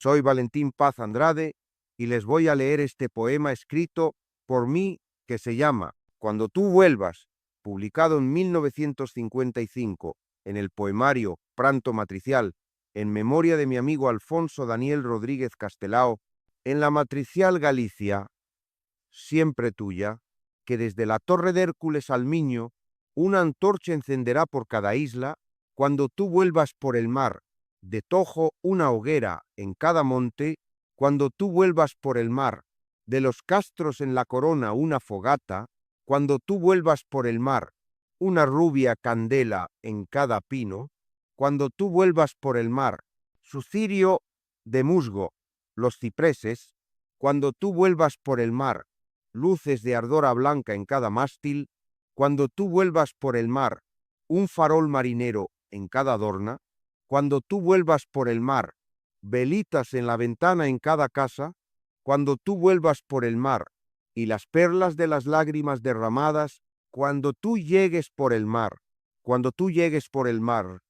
Soy Valentín Paz Andrade y les voy a leer este poema escrito por mí que se llama Cuando tú vuelvas, publicado en 1955 en el poemario Pranto Matricial, en memoria de mi amigo Alfonso Daniel Rodríguez Castelao, en la Matricial Galicia, siempre tuya, que desde la Torre de Hércules al Miño, una antorcha encenderá por cada isla, cuando tú vuelvas por el mar, de Tojo una hoguera en cada monte, cuando tú vuelvas por el mar, de los castros en la corona una fogata, cuando tú vuelvas por el mar, una rubia candela en cada pino, cuando tú vuelvas por el mar, su cirio de musgo, los cipreses, cuando tú vuelvas por el mar, luces de ardora blanca en cada mástil, cuando tú vuelvas por el mar, un farol marinero en cada dorna, cuando tú vuelvas por el mar, velitas en la ventana en cada casa, cuando tú vuelvas por el mar, y las perlas de las lágrimas derramadas, cuando tú llegues por el mar, cuando tú llegues por el mar,